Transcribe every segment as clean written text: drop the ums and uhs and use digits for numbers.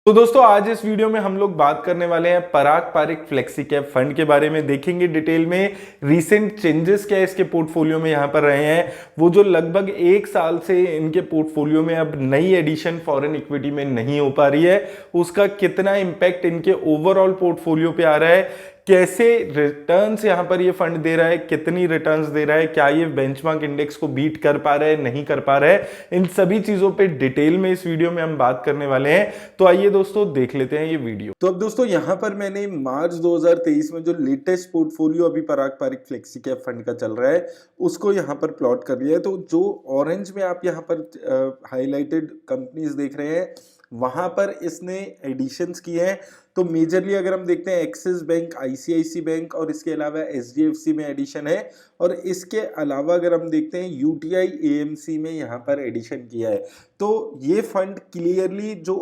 तो दोस्तों आज इस वीडियो में हम लोग बात करने वाले हैं पराग पारिक फ्लेक्सी कैप फंड के बारे में। देखेंगे डिटेल में रीसेंट चेंजेस क्या इसके पोर्टफोलियो में यहाँ पर रहे हैं। वो जो लगभग एक साल से इनके पोर्टफोलियो में अब नई एडिशन फॉरेन इक्विटी में नहीं हो पा रही है, उसका कितना इंपैक्ट इनके ओवरऑल पोर्टफोलियो पे आ रहा है, कैसे रिटर्न्स यहां पर ये फंड दे रहा है, कितनी रिटर्न्स दे रहा है, क्या ये बेंचमार्क इंडेक्स को बीट कर पा रहा है, नहीं कर पा रहा है, इन सभी चीजों पे डिटेल में इस वीडियो में हम बात करने वाले हैं। तो आइए दोस्तों देख लेते हैं ये वीडियो। तो अब दोस्तों यहाँ पर मैंने मार्च 2023 में जो लेटेस्ट पोर्टफोलियो अभी पराग पारिक फ्लेक्सी कैप फंड का चल रहा है उसको यहाँ पर प्लॉट कर लिया है। तो जो ऑरेंज में आप यहाँ पर हाईलाइटेड कंपनीज देख रहे हैं वहां पर इसने एडिशंस की है। तो मेजरली अगर हम देखते हैं एक्सिस बैंक, आईसीआईसी बैंक और इसके अलावा एचडीएफसी में एडिशन है, और इसके अलावा अगर हम देखते हैं यूटीआई एएमसी में यहाँ पर एडिशन किया है। तो ये फंड क्लियरली जो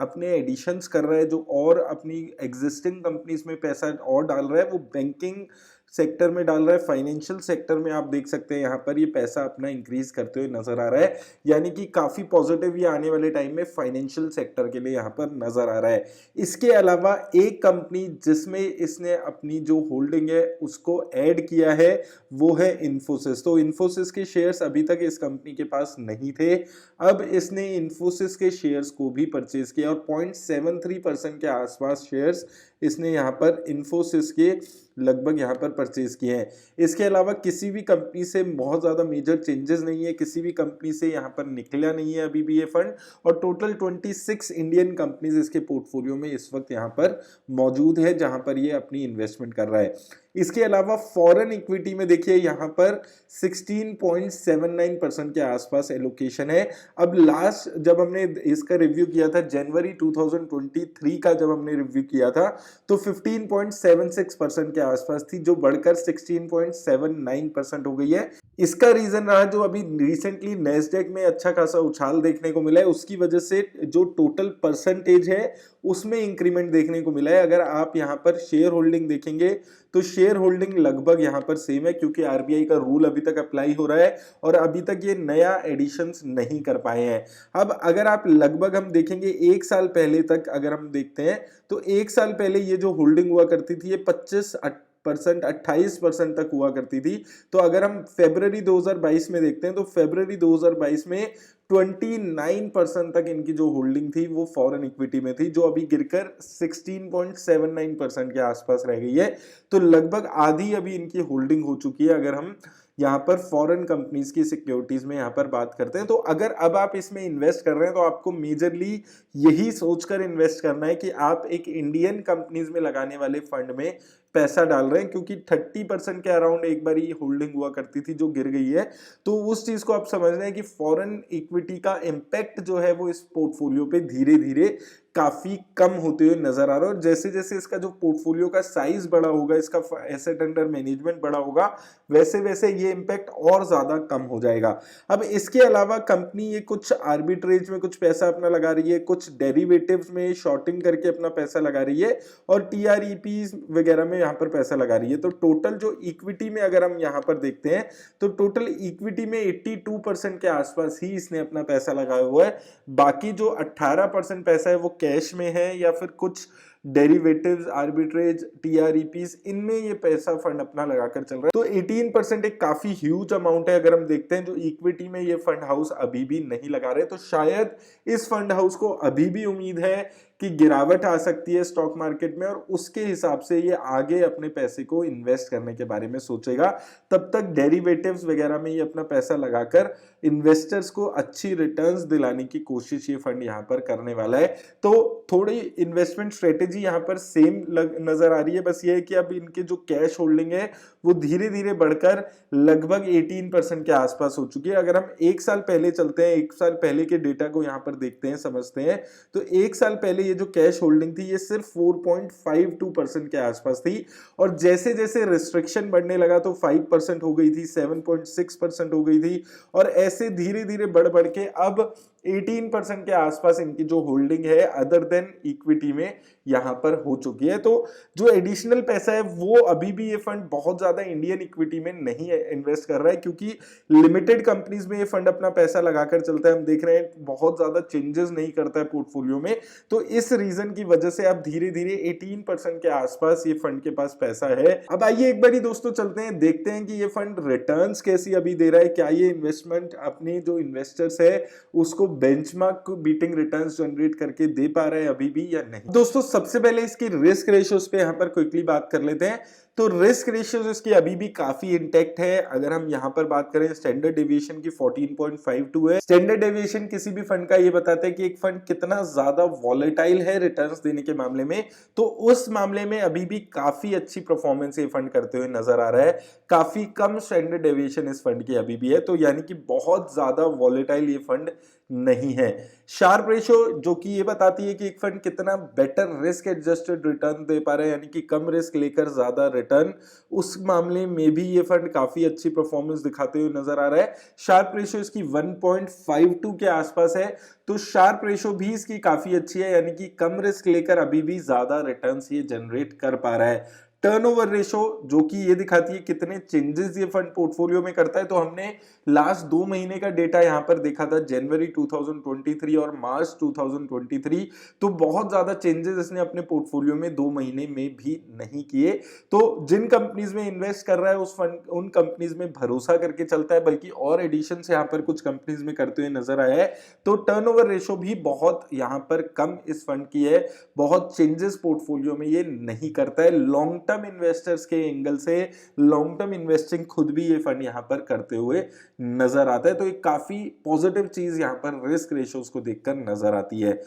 अपने एडिशंस कर रहा है, जो और अपनी एग्जिस्टिंग कंपनीज में पैसा और डाल रहा है, वो बैंकिंग सेक्टर में डाल रहा है, फाइनेंशियल सेक्टर में आप देख सकते हैं यहाँ पर ये पैसा अपना इंक्रीज करते हुए नजर आ रहा है। यानी कि काफी पॉजिटिव ये आने वाले टाइम में फाइनेंशियल सेक्टर के लिए यहाँ पर नजर आ रहा है। इसके अलावा एक कंपनी जिसमें इसने अपनी जो होल्डिंग है उसको ऐड किया है वो है इन्फोसिस। तो इन्फोसिस के शेयर्स अभी तक इस कंपनी के पास नहीं थे, अब इसने इन्फोसिस के शेयर्स को भी परचेज किया और 0.73% के आसपास शेयर्स इसने यहाँ पर इन्फोसिस के लगभग यहाँ पर परचेज किए हैं। इसके अलावा किसी भी कंपनी से बहुत ज़्यादा मेजर चेंजेस नहीं है, किसी भी कंपनी से यहाँ पर निकला नहीं है अभी भी ये फंड, और टोटल 26 इंडियन कंपनीज इसके पोर्टफोलियो में इस वक्त यहाँ पर मौजूद है जहाँ पर ये अपनी इन्वेस्टमेंट कर रहा है। इसके अलावा फॉरेन इक्विटी में देखिए यहाँ पर 16.79% के आसपास एलोकेशन है। अब लास्ट जब हमने इसका रिव्यू किया था जनवरी 2023 का, जब हमने रिव्यू किया था तो 15.76% के आसपास थी, जो बढ़कर 16.79% हो गई है। इसका रीजन रहा जो अभी रिसेंटली नेस्डेक में अच्छा खासा उछाल देखने को मिला है, उसकी वजह से जो टोटल परसेंटेज है उसमें इंक्रीमेंट देखने को मिला है। अगर आप यहाँ पर शेयर होल्डिंग देखेंगे तो शेयर होल्डिंग लगभग यहाँ पर सेम है, क्योंकि आरबीआई का रूल अभी तक अप्लाई हो रहा है और अभी तक ये नया एडिशंस नहीं कर पाए हैं। अब अगर आप लगभग हम देखेंगे एक साल पहले तक अगर हम देखते हैं तो एक साल पहले ये जो होल्डिंग हुआ करती थी ये 28% तक हुआ करती थी। तो अगर हम फरवरी 2022 में देखते हैं तो फरवरी 2022 में 29% तक इनकी जो होल्डिंग थी वो फॉरेन इक्विटी में थी, जो अभी गिरकर 16.79% के आसपास रह गई है। तो लगभग आधी अभी इनकी होल्डिंग हो चुकी है अगर हम यहाँ पर फॉरेन कंपनीज की सिक्योरिटीज में यहाँ पर बात करते हैं। तो अगर अब आप इसमें इन्वेस्ट कर रहे हैं तो आपको मेजरली यही सोचकर इन्वेस्ट करना है कि आप एक इंडियन कंपनीज में लगाने वाले फंड में पैसा डाल रहे हैं, क्योंकि 30% के अराउंड एक बार ये होल्डिंग हुआ करती थी जो गिर गई है। तो उस चीज को आप समझ रहे हैं कि फॉरेन इक्विटी का इम्पैक्ट जो है वो इस पोर्टफोलियो पे धीरे धीरे काफी कम होते हुए नजर आ रहा है, और जैसे जैसे इसका जो पोर्टफोलियो का साइज बड़ा होगा, इसका एसेट अंडर मैनेजमेंट बड़ा होगा, वैसे वैसे ये इम्पैक्ट और ज्यादा कम हो जाएगा। अब इसके अलावा कंपनी ये कुछ आर्बिट्रेज में कुछ पैसा अपना लगा रही है, कुछ डेरिवेटिव्स में शॉर्टिंग करके अपना पैसा लगा रही है, और टीआरईपी वगैरह में यहाँ पर पैसा लगा रही है। तो टोटल जो इक्विटी में अगर हम यहाँ पर देखते हैं तो टोटल इक्विटी में 82% के आसपास ही इसने अपना पैसा लगाया हुआ है। बाकी जो 18% पैसा है वो कैश में है या फिर कुछ डेरिवेटिव्स, आर्बिट्रेज, टीआरईपीज, इनमें ये पैसा फंड अपना लगाकर चल रहा है। तो 18% एक काफी ह्यूज अमाउंट है अगर हम देखते हैं, जो इक्विटी में ये फंड हाउस अभी भी नहीं लगा रहे। तो शायद इस फंड हाउस को अभी भी उम्मीद है कि गिरावट आ सकती है स्टॉक मार्केट में, और उसके हिसाब से ये आगे अपने पैसे को इन्वेस्ट करने के बारे में सोचेगा। तब तक डेरिवेटिव्स वगैरह में ये अपना पैसा लगाकर इन्वेस्टर्स को अच्छी रिटर्न्स दिलाने की कोशिश ये फंड यहाँ पर करने वाला है। तो थोड़ी इन्वेस्टमेंट स्ट्रेटेजी यहाँ पर सेम नजर आ रही है, बस ये है कि अब इनके जो कैश होल्डिंग है वो धीरे धीरे बढ़कर लगभग 18% के आसपास हो चुकी है। अगर हम एक साल पहले चलते हैं, एक साल पहले के डेटा को यहाँ पर देखते हैं, समझते हैं, तो एक साल पहले ये जो कैश होल्डिंग थी ये सिर्फ 4.52% के आसपास थी, और जैसे जैसे रिस्ट्रिक्शन बढ़ने लगा तो 5% हो गई थी, 7.6% हो गई थी, और ऐसे धीरे धीरे बढ़ बढ़ के अब 18% के आसपास इनकी जो होल्डिंग है अदर देन इक्विटी में यहां पर हो चुकी है। तो जो एडिशनल पैसा है वो अभी भी ये फंड बहुत ज्यादा इंडियन इक्विटी में नहीं इन्वेस्ट कर रहा है, क्योंकि लिमिटेड कंपनीज में ये फंड अपना पैसा लगाकर चलता है। हम देख रहे हैं बहुत ज्यादा चेंजेस नहीं करता है पोर्टफोलियो में, तो इस रीजन की वजह से अब धीरे धीरे 18% के आसपास ये फंड के पास पैसा है। अब आइए एक बारी दोस्तों चलते हैं, देखते हैं कि ये फंड रिटर्न्स कैसी अभी दे रहा है, क्या ये इन्वेस्टमेंट अपने जो इन्वेस्टर्स है उसको बेंचमार्क को बीटिंग रिटर्न्स जनरेट करके दे पा रहे हैं अभी भी या नहीं। दोस्तों सबसे पहले इसकी रिस्क रेशियोज पे यहाँ पर क्विकली बात कर लेते हैं। तो रिस्क रेशियोज इसकी अभी भी काफी इंटैक्ट है। अगर हम यहाँ पर बात करें स्टैंडर्ड डेविएशन की 14.52 है। स्टैंडर्ड डेविएशन किसी भी फंड का ये बताता है कि एक फंड कितना ज्यादा वॉलेटाइल है रिटर्न्स देने के मामले में, तो उस मामले में अभी भी काफी अच्छी परफॉर्मेंस ये फंड करते हुए नजर आ रहा है। काफी कम स्टैंडर्ड डेविएशन इस फंड की अभी भी है, तो यानी कि बहुत ज्यादा वॉलेटाइल ये फंड नहीं है। शार्प रेशो जो कि ये बताती है कि एक फंड कितना बेटर रिस्क एडजस्टेड रिटर्न दे पा रहा है, यानी कि कम रिस्क लेकर ज्यादा रिटर्न, उस मामले में भी ये फंड काफी अच्छी परफॉर्मेंस दिखाते हुए नजर आ रहा है। शार्प रेशो इसकी 1.52 के आसपास है, तो शार्प रेशो भी इसकी काफी अच्छी है, यानी कि कम रिस्क लेकर अभी भी ज्यादा रिटर्न्स ये जनरेट कर पा रहा है। टर्नओवर रेशो जो कि ये दिखाती है कितने चेंजेस ये फंड पोर्टफोलियो में करता है, तो हमने लास्ट 2 महीने का डेटा यहां पर देखा था, जनवरी 2023 और मार्च 2023, तो बहुत ज्यादा चेंजेस इसने अपने पोर्टफोलियो में 2 महीने में भी नहीं किए। तो जिन कंपनीज में इन्वेस्ट कर रहा है उस फंड उन कंपनीज में भरोसा करके चलता है, बल्कि और एडिशन यहाँ पर कुछ कंपनीज में करते हुए नजर आया है। तो टर्नओवर रेशो भी बहुत यहाँ पर कम इस फंड की है, बहुत चेंजेस पोर्टफोलियो में ये नहीं करता है। लॉन्ग टर्म इन्वेस्टर्स के एंगल से लॉन्ग टर्म इन्वेस्टिंग खुद भी ये फंड यहां पर करते हुए नजर आता है, तो एक काफी पॉजिटिव चीज यहां पर रिस्क रेशियोज को देखकर नजर आती है।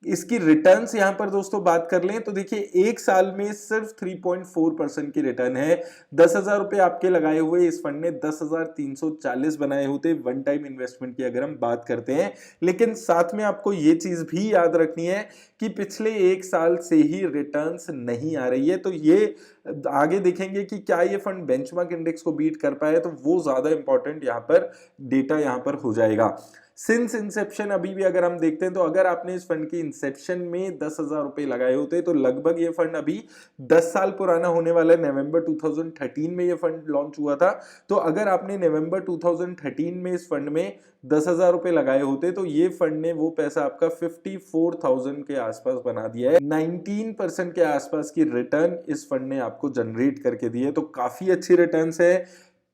इसकी रिटर्न्स यहां पर दोस्तों बात कर लें तो देखिए एक साल में सिर्फ 3.4% की रिटर्न है। 10,000 रुपए आपके लगाए हुए इस फंड ने 10,340 बनाए होते वन टाइम इन्वेस्टमेंट की अगर हम बात करते हैं। लेकिन साथ में आपको ये चीज भी याद रखनी है कि पिछले एक साल से ही रिटर्न्स नहीं आ रही है, तो ये आगे देखेंगे कि क्या ये फंड बेंचमार्क इंडेक्स को बीट कर पाए, तो वो ज्यादा इंपॉर्टेंट यहाँ पर डेटा यहाँ पर हो जाएगा। सिंस इंसेप्शन अभी भी अगर हम देखते हैं तो अगर आपने इस फंड की इंसेप्शन में 10,000 रुपए लगाए होते तो लगभग ये फंड अभी 10 साल पुराना होने वाला है। नवंबर 2013 में ये फंड लॉन्च हुआ था, तो अगर आपने नवंबर 2013 में इस फंड में 10,000 रुपए लगाए होते तो ये फंड ने वो पैसा आपका 54,000 के आसपास बना दिया है। 19% के आसपास की रिटर्न इस फंड ने आपको जनरेट करके दी है, तो काफी अच्छी रिटर्न्स है।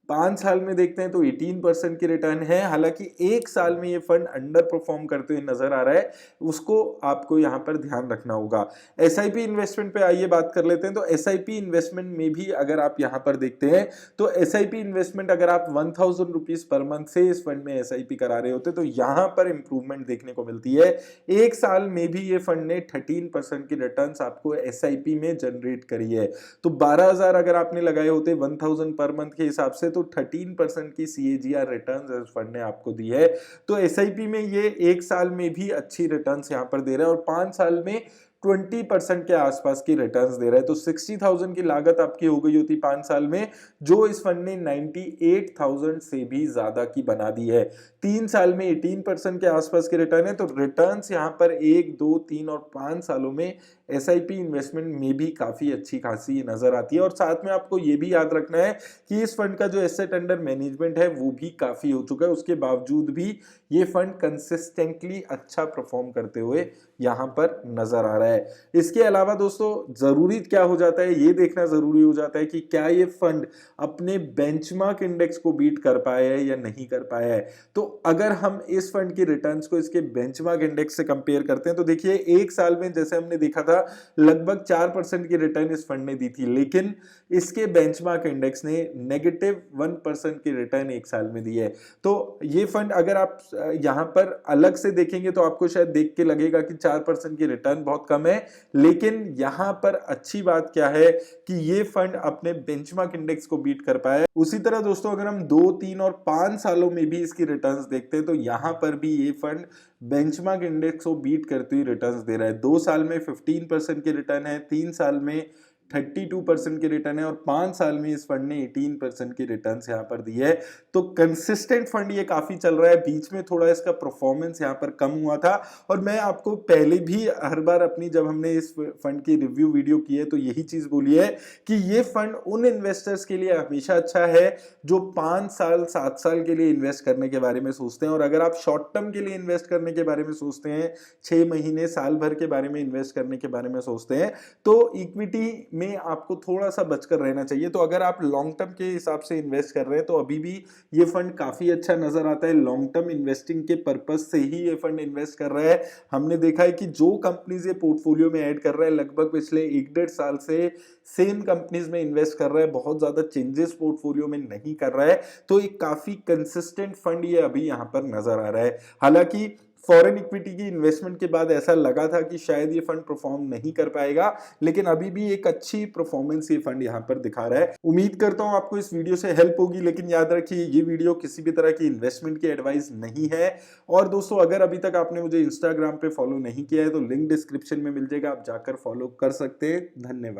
5 साल में देखते हैं तो 18% की रिटर्न है। हालांकि एक साल में ये फंड अंडर परफॉर्म करते हुए नजर आ रहा है, उसको आपको यहां पर ध्यान रखना होगा। एसआईपी इन्वेस्टमेंट पे आइए बात कर लेते हैं। तो एसआईपी इन्वेस्टमेंट में भी अगर आप यहां पर देखते हैं तो एसआईपी इन्वेस्टमेंट अगर आप 1,000 रुपीज पर मंथ से इस फंड में एसआईपी करा रहे होते तो यहां पर इंप्रूवमेंट देखने को मिलती है। एक साल में भी ये फंड ने 13% की रिटर्न आपको एसआईपी में जनरेट करी है। तो 12,000 अगर आपने लगाए होते 1,000 पर मंथ के हिसाब से तो 13% की सीएजीआर रिटर्न्स इस फंड ने आपको दी है। तो एसआईपी में ये एक साल में भी अच्छी रिटर्न्स यहां पर दे रहा है और 5 साल में 20% के आसपास की रिटर्न्स दे रहा है। तो 60,000 की लागत आपकी हो गई होती 5 साल में, जो इस फंड ने 98,000 से भी ज्यादा की बना दी है। 3 साल में 18% के आसपास की रिटर्न है। तो रिटर्न्स यहां पर 1, 2, 3 और 5 सालों में एसआईपी इन्वेस्टमेंट में भी काफी अच्छी खासी नजर आती है। और साथ में आपको ये भी याद रखना है कि इस फंड का जो एसेट अंडर मैनेजमेंट है वो भी काफी हो चुका है, उसके बावजूद भी ये फंड कंसिस्टेंटली अच्छा परफॉर्म करते हुए यहां पर नजर आ रहा है। इसके अलावा दोस्तों जरूरी क्या हो जाता है, ये देखना जरूरी हो जाता है कि क्या ये फंड अपने बेंचमार्क इंडेक्स को बीट कर पाया है या नहीं कर पाया है। तो अगर हम इस फंड की रिटर्न्स को इसके बेंचमार्क इंडेक्स से कंपेयर करते हैं तो देखिए एक साल में जैसे हमने देखा था लगभग 4% की रिटर्न इस फंड ने दी थी, लेकिन इसके बेंचमार्क इंडेक्स ने -1% की रिटर्न एक साल में दी है। तो ये फंड अगर आप यहां पर अलग से देखेंगे तो आपको शायद देख के लगेगा कि 4% की रिटर्न बहुत कम है, लेकिन यहां पर अच्छी बात क्या है कि ये फंड अपने बेंचमार्क इंडेक्स को बीट कर पाया है। उसी तरह दोस्तों अगर हम 2, 3 और 5 सालों में भी इसकी रिटर्न्स देखते हैं तो यहां पर भी ये फंड बेंचमार्क इंडेक्स को बीट करते हुए रिटर्न्स दे रहा है। 2 साल में 15% की रिटर्न है, 3 साल में 32% के रिटर्न है और 5 साल में इस फंड ने 18% के रिटर्न्स यहाँ पर दिए है। तो कंसिस्टेंट फंड ये काफी चल रहा है। बीच में थोड़ा इसका परफॉर्मेंस यहाँ पर कम हुआ था और मैं आपको पहले भी हर बार अपनी जब हमने इस फंड की रिव्यू वीडियो की है तो यही चीज बोली है कि ये फंड उन इन्वेस्टर्स के लिए हमेशा अच्छा है जो 5 साल 7 साल के लिए इन्वेस्ट करने के बारे में सोचते हैं। और अगर आप शॉर्ट टर्म के लिए इन्वेस्ट करने के बारे में सोचते हैं, 6 महीने साल भर के बारे में इन्वेस्ट करने के बारे में सोचते हैं, तो इक्विटी में आपको थोड़ा सा बचकर रहना चाहिए। तो अगर आप लॉन्ग टर्म के हिसाब से इन्वेस्ट कर रहे हैं तो अभी भी ये फंड काफी अच्छा नजर आता है। लॉन्ग टर्म इन्वेस्टिंग के पर्पज से ही ये फंड इन्वेस्ट कर रहा है। हमने देखा है कि जो कंपनीज ये पोर्टफोलियो में ऐड कर रहा है लगभग पिछले 1-1.5 साल से सेम कंपनीज में इन्वेस्ट कर रहा है, बहुत ज्यादा चेंजेस पोर्टफोलियो में नहीं कर रहा है। तो एक काफी कंसिस्टेंट फंड ये अभी यहां पर नजर आ रहा है। हालांकि फॉरेन इक्विटी की इन्वेस्टमेंट के बाद ऐसा लगा था कि शायद ये फंड परफॉर्म नहीं कर पाएगा, लेकिन अभी भी एक अच्छी परफॉर्मेंस ये फंड यहाँ पर दिखा रहा है। उम्मीद करता हूँ आपको इस वीडियो से हेल्प होगी, लेकिन याद रखिए ये वीडियो किसी भी तरह की इन्वेस्टमेंट की एडवाइस नहीं है। और दोस्तों अगर अभी तक आपने मुझे इंस्टाग्राम पे फॉलो नहीं किया है तो लिंक डिस्क्रिप्शन में मिल जाएगा, आप जाकर फॉलो कर सकते हैं। धन्यवाद।